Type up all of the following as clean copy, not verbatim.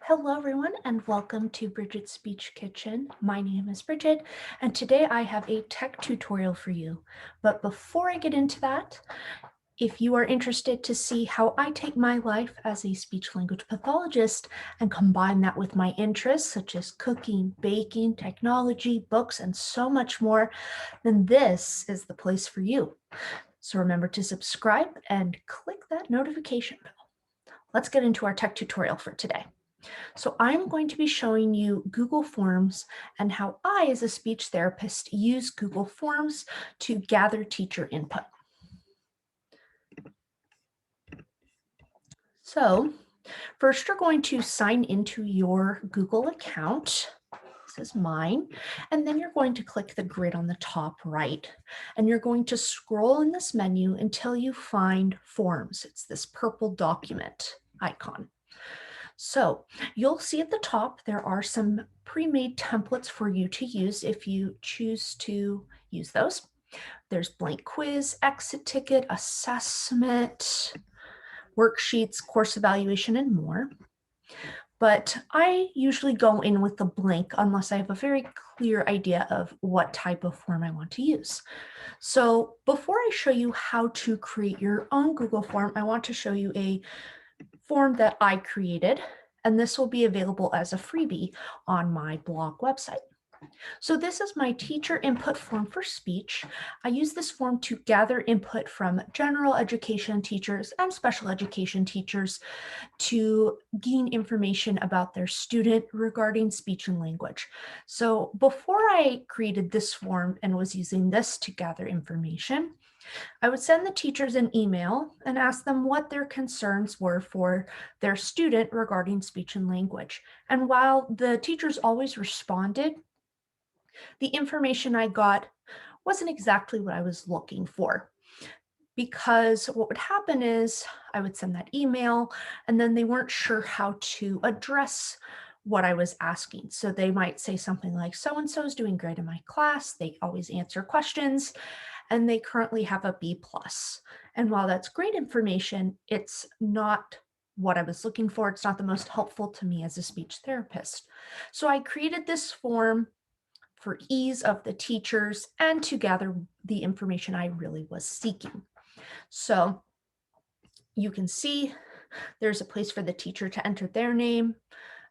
Hello everyone and welcome to Bridget's Speech Kitchen. My name is Bridget and today I have a tech tutorial for you. But before I get into that, if you are interested to see how I take my life as a speech language pathologist and combine that with my interests such as cooking, baking, technology, books, and so much more, then this is the place for you. So remember to subscribe and click that notification bell. Let's get into our tech tutorial for today. So I'm going to be showing you Google Forms and how I, as a speech therapist, use Google Forms to gather teacher input. So first, you're going to sign into your Google account. This is mine. And then you're going to click the grid on the top right. And you're going to scroll in this menu until you find Forms. It's this purple document icon. So you'll see at the top, there are some pre-made templates for you to use if you choose to use those. There's blank quiz, exit ticket, assessment, worksheets, course evaluation, and more. But I usually go in with the blank unless I have a very clear idea of what type of form I want to use. So before I show you how to create your own Google form, I want to show you a form that I created, and this will be available as a freebie on my blog website. So this is my teacher input form for speech. I use this form to gather input from general education teachers and special education teachers to gain information about their student regarding speech and language. So before I created this form and was using this to gather information, I would send the teachers an email and ask them what their concerns were for their student regarding speech and language. And while the teachers always responded, the information I got wasn't exactly what I was looking for. Because what would happen is I would send that email and then they weren't sure how to address what I was asking. So they might say something like, so-and-so is doing great in my class. They always answer questions and they currently have a B+. And while that's great information, it's not what I was looking for. It's not the most helpful to me as a speech therapist. So I created this form for ease of the teachers and to gather the information I really was seeking. So you can see there's a place for the teacher to enter their name,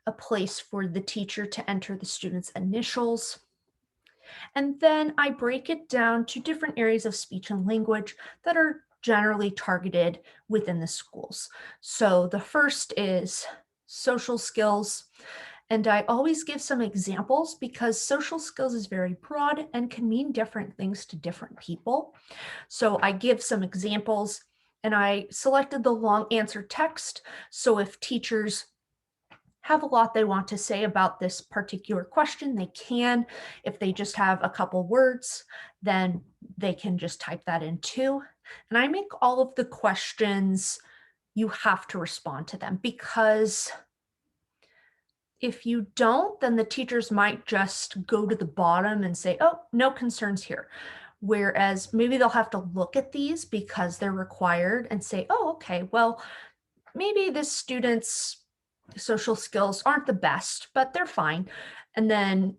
a place for the teacher to enter the student's initials. And then I break it down to different areas of speech and language that are generally targeted within the schools. So the first is social skills. And I always give some examples because social skills is very broad and can mean different things to different people. So I give some examples and I selected the long answer text. So if teachers have a lot they want to say about this particular question, they can. If they just have a couple words, then they can just type that in too. And I make all of the questions, you have to respond to them, because if you don't, then the teachers might just go to the bottom and say, oh, no concerns here. Whereas maybe they'll have to look at these because they're required and say, oh, okay, well, maybe this student's social skills aren't the best, but they're fine. And then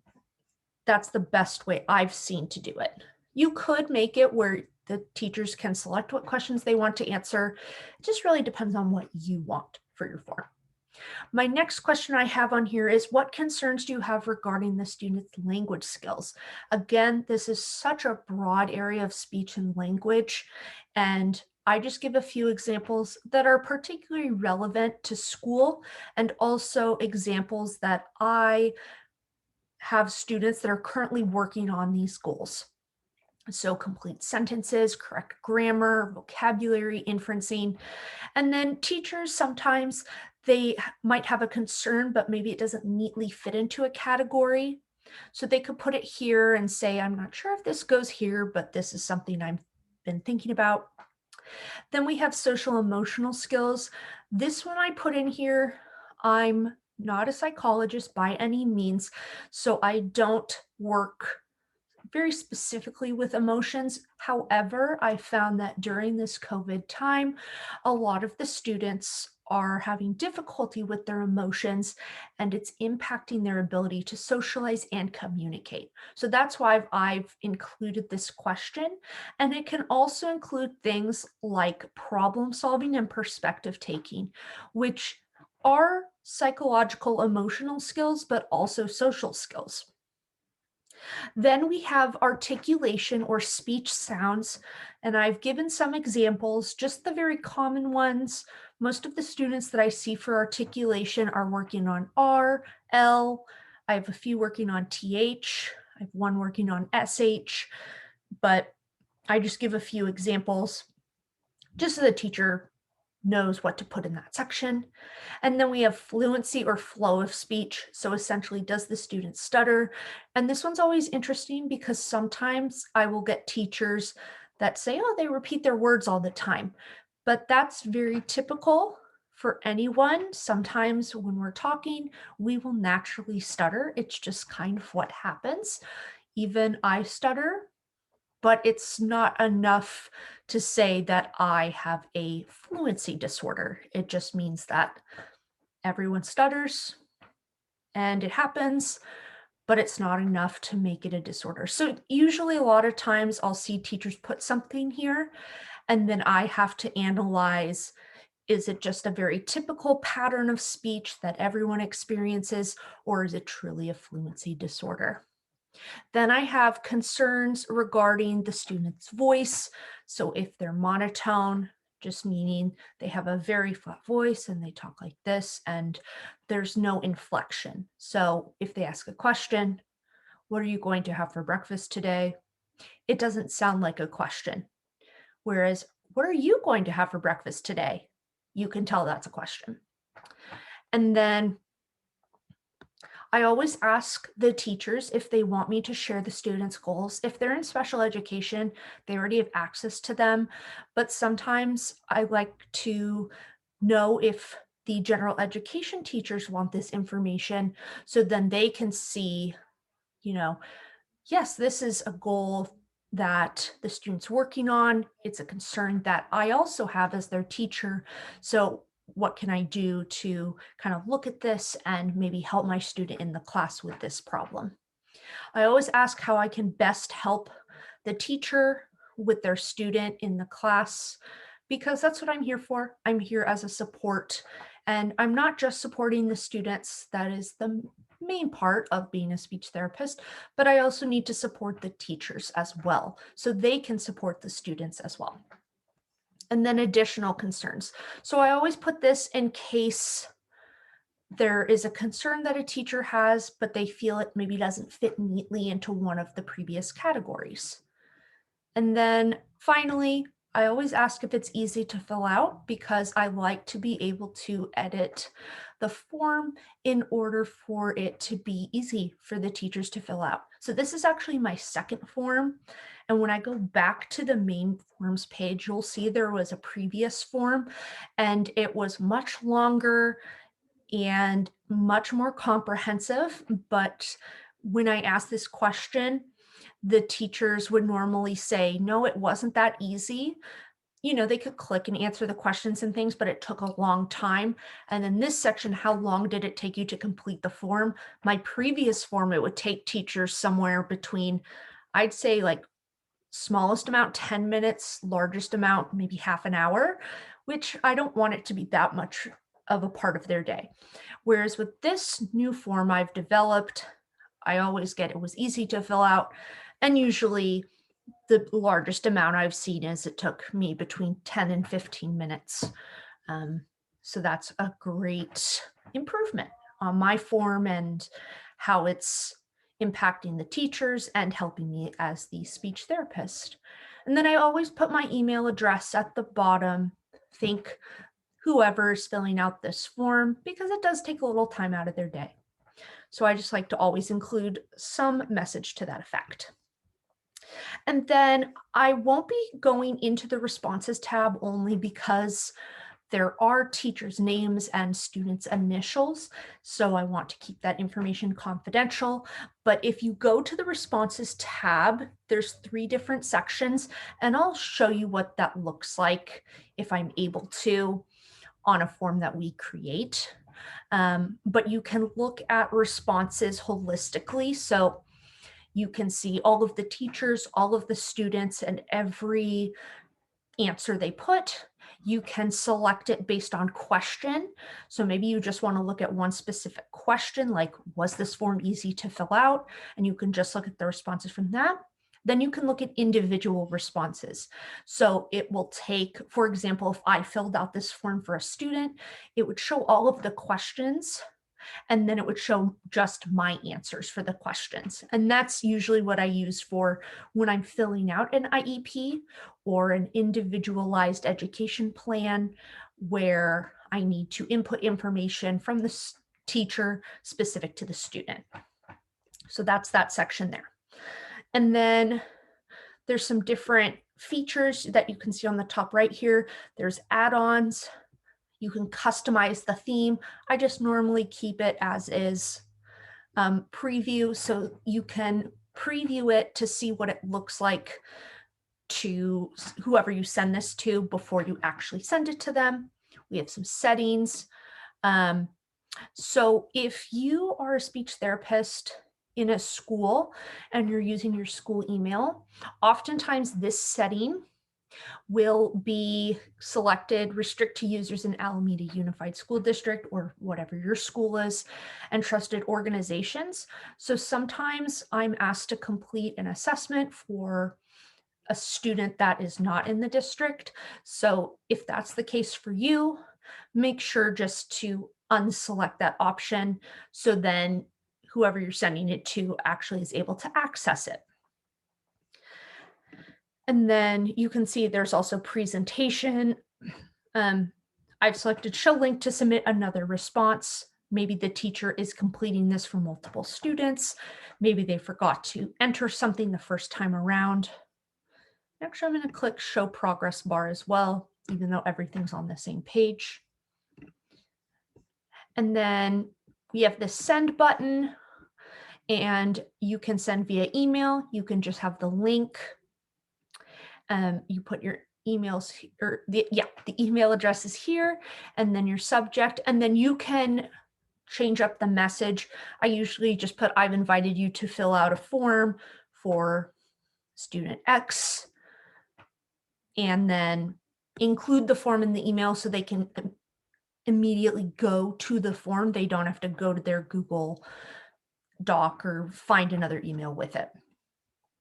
that's the best way I've seen to do it. You could make it where the teachers can select what questions they want to answer. It just really depends on what you want for your form. My next question I have on here is, what concerns do you have regarding the student's language skills? Again, this is such a broad area of speech and language, and I just give a few examples that are particularly relevant to school and also examples that I have students that are currently working on these goals. So complete sentences, correct grammar, vocabulary, inferencing. And then teachers, sometimes they might have a concern, but maybe it doesn't neatly fit into a category. So they could put it here and say, I'm not sure if this goes here, but this is something I've been thinking about. Then we have social emotional skills. This one I put in here. I'm not a psychologist by any means, so I don't work very specifically with emotions. However, I found that during this COVID time, a lot of the students are having difficulty with their emotions and it's impacting their ability to socialize and communicate. So that's why I've included this question. And it can also include things like problem solving and perspective taking, which are psychological emotional skills, but also social skills. Then we have articulation or speech sounds, and I've given some examples, just the very common ones. Most of the students that I see for articulation are working on R, L. I have a few working on TH. I have one working on SH, but I just give a few examples just so the teacher knows what to put in that section. And then we have fluency or flow of speech. So essentially, does the student stutter? And this one's always interesting because sometimes I will get teachers that say, oh, they repeat their words all the time. But that's very typical for anyone. Sometimes when we're talking, we will naturally stutter. It's just kind of what happens. Even I stutter, but it's not enough to say that I have a fluency disorder. It just means that everyone stutters and it happens, but it's not enough to make it a disorder. So usually a lot of times I'll see teachers put something here and then I have to analyze, is it just a very typical pattern of speech that everyone experiences, or is it truly a fluency disorder? Then I have concerns regarding the student's voice. So if they're monotone, just meaning they have a very flat voice and they talk like this and there's no inflection. So if they ask a question, what are you going to have for breakfast today? It doesn't sound like a question. Whereas, what are you going to have for breakfast today? You can tell that's a question. And then I always ask the teachers if they want me to share the students' goals. If they're in special education, they already have access to them. But sometimes I like to know if the general education teachers want this information so then they can see, you know, yes, this is a goal that the student's working on. It's a concern that I also have as their teacher. So what can I do to kind of look at this and maybe help my student in the class with this problem? I always ask how I can best help the teacher with their student in the class because that's what I'm here for. I'm here as a support, and I'm not just supporting the students. That is the main part of being a speech therapist, but I also need to support the teachers as well so they can support the students as well. And then additional concerns. So I always put this in case there is a concern that a teacher has, but they feel it maybe doesn't fit neatly into one of the previous categories. And then finally, I always ask if it's easy to fill out because I like to be able to edit the form in order for it to be easy for the teachers to fill out. So this is actually my second form. And when I go back to the main forms page, you'll see there was a previous form and it was much longer and much more comprehensive. But when I asked this question, the teachers would normally say, no, it wasn't that easy. You know, they could click and answer the questions and things, but it took a long time. And then this section, how long did it take you to complete the form? My previous form, it would take teachers somewhere between, I'd say like smallest amount, 10 minutes, largest amount, maybe half an hour, which I don't want it to be that much of a part of their day. Whereas with this new form I've developed, I always get it was easy to fill out. And usually the largest amount I've seen is it took me between 10 and 15 minutes. So that's a great improvement on my form and how it's impacting the teachers and helping me as the speech therapist. And then I always put my email address at the bottom. Think whoever is filling out this form because it does take a little time out of their day. So I just like to always include some message to that effect. And then I won't be going into the responses tab only because there are teachers' names and students' initials. So I want to keep that information confidential. But if you go to the responses tab, there's 3 different sections, and I'll show you what that looks like if I'm able to. on a form that we create. But you can look at responses holistically. So you can see all of the teachers, all of the students, and every answer they put. You can select it based on question. So maybe you just want to look at one specific question, like, was this form easy to fill out? And you can just look at the responses from that. Then you can look at individual responses. So it will take, for example, if I filled out this form for a student, it would show all of the questions, and then it would show just my answers for the questions. And that's usually what I use for when I'm filling out an IEP or an individualized education plan where I need to input information from the teacher specific to the student. So that's that section there. And then there's some different features that you can see on the top right here. There's add-ons. You can customize the theme. I just normally keep it as is. Preview, so you can preview it to see what it looks like to whoever you send this to before you actually send it to them. We have some settings. So if you are a speech therapist in a school and you're using your school email, oftentimes this setting will be selected, restrict to users in Alameda Unified School District or whatever your school is, and trusted organizations. So sometimes I'm asked to complete an assessment for a student that is not in the district. So if that's the case for you, make sure just to unselect that option so then whoever you're sending it to actually is able to access it. And then you can see there's also presentation. I've selected show link to submit another response. Maybe the teacher is completing this for multiple students. Maybe they forgot to enter something the first time around. Actually, I'm going to click show progress bar as well, even though everything's on the same page. And then we have the send button, and you can send via email. You can just have the link. You put your emails or the email address is here, and then your subject, and then you can change up the message. I usually just put, I've invited you to fill out a form for student X, and then include the form in the email so they can immediately go to the form. They don't have to go to their Google Doc or find another email with it.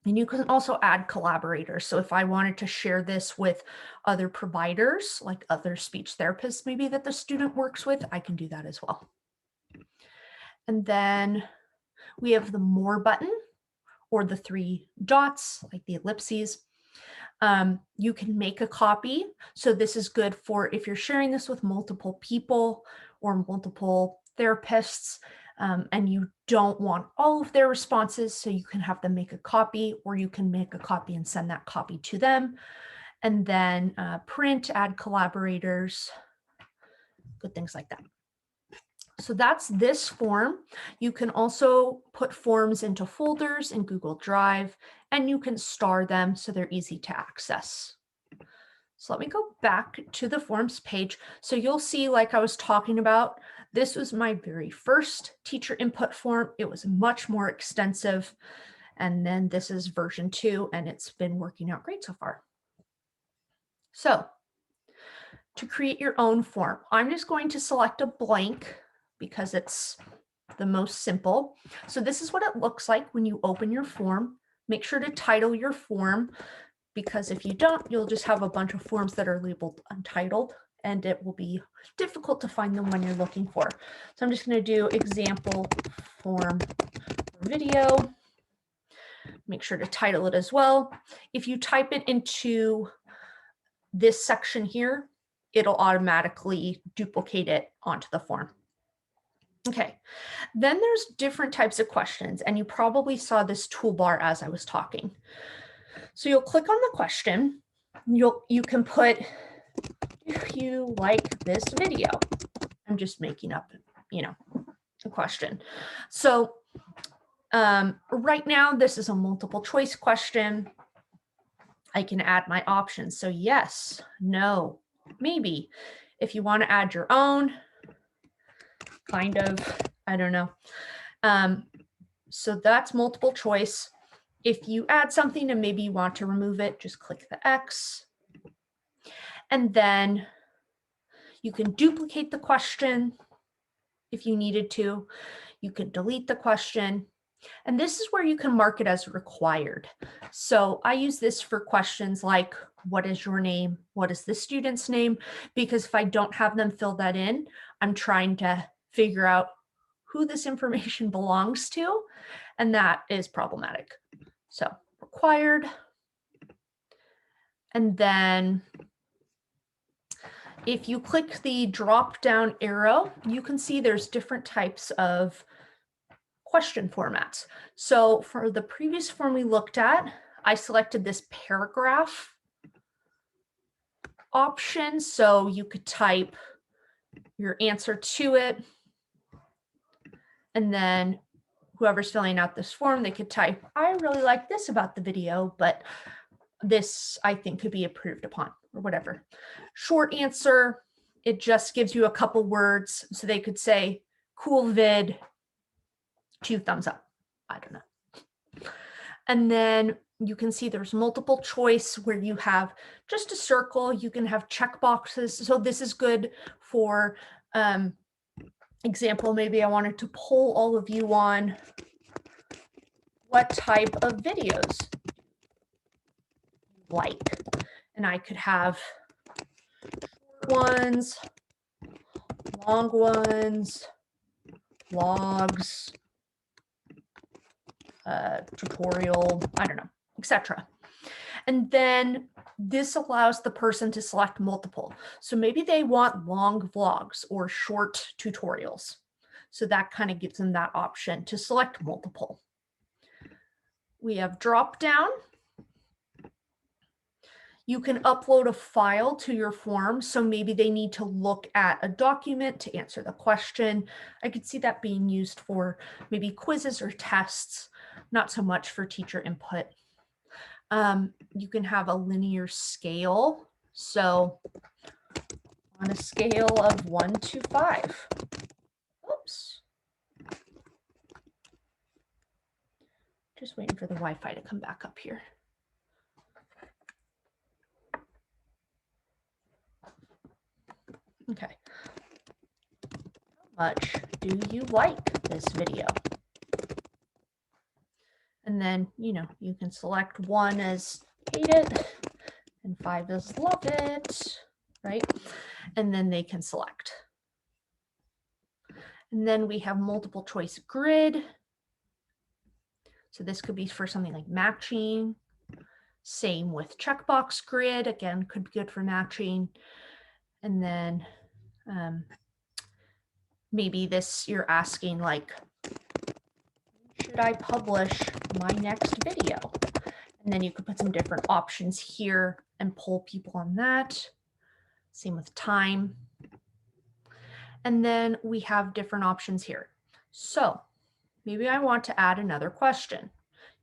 And you can also add collaborators. So if I wanted to share this with other providers, like other speech therapists maybe that the student works with, I can do that as well. And then we have the more button, or the three dots, like the ellipses. You can make a copy. So this is good for if you're sharing this with multiple people or multiple therapists, and you don't want all of their responses, so you can have them make a copy, or you can make a copy and send that copy to them. And then print, add collaborators, good things like that. So that's this form. You can also put forms into folders in Google Drive, and you can star them so they're easy to access. So let me go back to the forms page. So you'll see, like I was talking about, this was my very first teacher input form. It was much more extensive. And then this is version 2, and it's been working out great so far. So to create your own form, I'm just going to select a blank because it's the most simple. So this is what it looks like when you open your form. Make sure to title your form, because if you don't, you'll just have a bunch of forms that are labeled untitled, and it will be difficult to find them when you're looking for. So I'm just going to do example form video. Make sure to title it as well. If you type it into this section here, it'll automatically duplicate it onto the form. Okay, then there's different types of questions, and you probably saw this toolbar as I was talking. So you'll click on the question. You can put, if you like this video. I'm just making up, a question. So right now, this is a multiple choice question. I can add my options. So yes, no, maybe. If you want to add your own, kind of, I don't know. So that's multiple choice. If you add something and maybe you want to remove it, just click the X. And then you can duplicate the question if you needed to. You can delete the question. And this is where you can mark it as required. So I use this for questions like, what is your name? What is the student's name? Because if I don't have them fill that in, I'm trying to figure out who this information belongs to, and that is problematic. So required. And then if you click the drop down arrow, you can see there's different types of question formats. So for the previous form we looked at, I selected this paragraph option. So you could type your answer to it. And then whoever's filling out this form, they could type, I really like this about the video, but this I think could be improved upon or whatever. Short answer, it just gives you a couple words. So they could say, cool vid, 2 thumbs up. I don't know. And then you can see there's multiple choice where you have just a circle. You can have check boxes. So this is good for example. Maybe I wanted to poll all of you on what type of videos you like. And I could have short ones, long ones, vlogs, tutorial, I don't know, etc. And then this allows the person to select multiple. So maybe they want long vlogs or short tutorials. So that kind of gives them that option to select multiple. We have drop down. You can upload a file to your form. So maybe they need to look at a document to answer the question. I could see that being used for maybe quizzes or tests, not so much for teacher input. You can have a linear scale. So on a scale of 1 to 5. Oops. Just waiting for the Wi-Fi to come back up here. Okay. How much do you like this video? And then, you know, you can select 1 as hate it and 5 as love it, right? And then they can select. And then we have multiple choice grid. So this could be for something like matching. Same with checkbox grid, again, could be good for matching. And then maybe this you're asking like, should I publish my next video? And then you could put some different options here and poll people on that. Same with time. And then we have different options here. So maybe I want to add another question.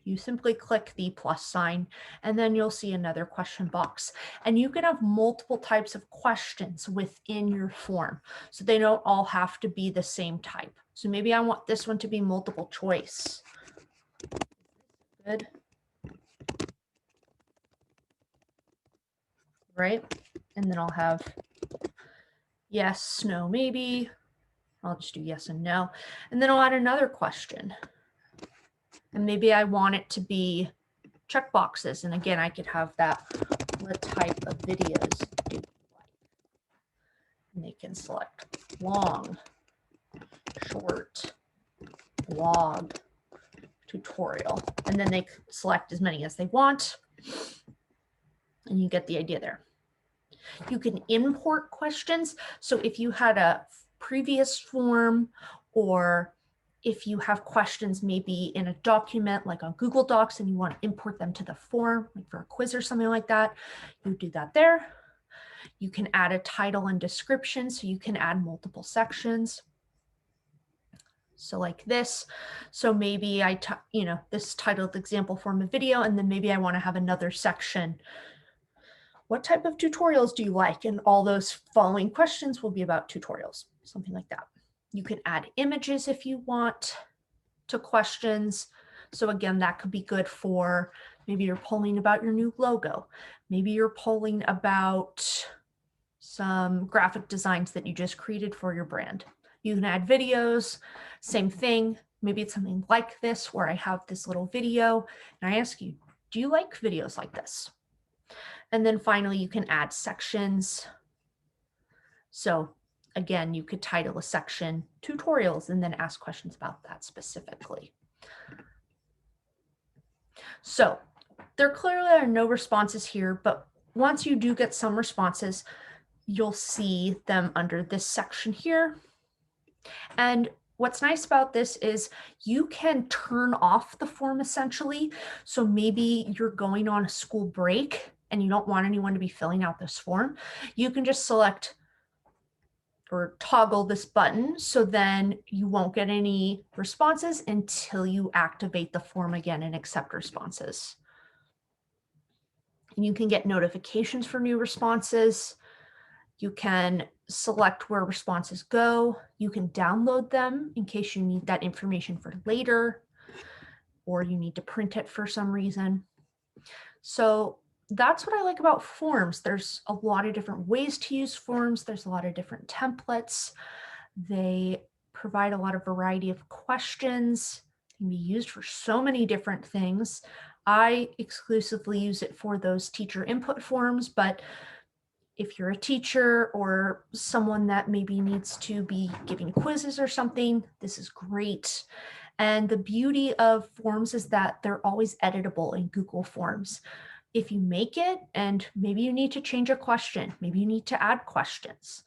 You simply click the plus sign and then you'll see another question box. And you can have multiple types of questions within your form. So they don't all have to be the same type. So maybe I want this one to be multiple choice. Good. Right? And then I'll have yes, no, maybe. I'll just do yes and no. And then I'll add another question. And maybe I want it to be checkboxes. And again, I could have that, what type of videos do you like? And they can select long, short, vlog, tutorial. And then they select as many as they want. And you get the idea there. You can import questions. So if you had a previous form or if you have questions maybe in a document like on Google Docs and you want to import them to the form, like for a quiz or something like that, you do that there. You can add a title and description, so you can add multiple sections. So like this. So maybe this titled example form of video, and then maybe I want to have another section What type of tutorials do you like? And all those following questions will be about tutorials, something like that. You can add images if you want to questions. So again, that could be good for maybe you're polling about your new logo. Maybe you're polling about some graphic designs that you just created for your brand. You can add videos, same thing. Maybe it's something like this where I have this little video and I ask you, do you like videos like this? And then finally, you can add sections. So again, you could title a section tutorials and then ask questions about that specifically. So there clearly are no responses here, but once you do get some responses, you'll see them under this section here. And what's nice about this is you can turn off the form essentially. So maybe you're going on a school break and you don't want anyone to be filling out this form. You can just select or toggle this button, so then you won't get any responses until you activate the form again and accept responses. And you can get notifications for new responses. You can select where responses go. You can download them in case you need that information for later, or you need to print it for some reason. So that's what I like about forms. There's a lot of different ways to use forms. There's a lot of different templates. They provide a lot of variety of questions. Can be used for so many different things. I exclusively use it for those teacher input forms, but if you're a teacher or someone that maybe needs to be giving quizzes or something, this is great. And the beauty of forms is that they're always editable in Google Forms. If you make it and maybe you need to change a question, maybe you need to add questions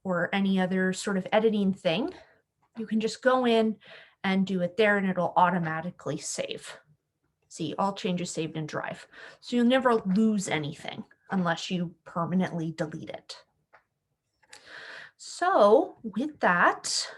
or any other sort of editing thing, you can just go in and do it there and it'll automatically save. See, all changes saved in Drive. So you'll never lose anything unless you permanently delete it. So with that,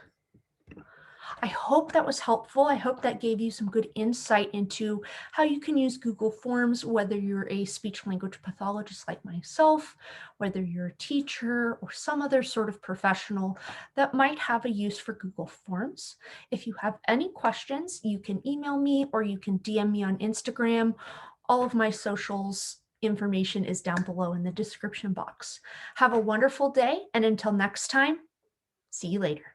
I hope that was helpful. I hope that gave you some good insight into how you can use Google Forms, whether you're a speech language pathologist like myself, whether you're a teacher or some other sort of professional that might have a use for Google Forms. If you have any questions, you can email me or you can DM me on Instagram. All of my socials information is down below in the description box. Have a wonderful day, and until next time, see you later.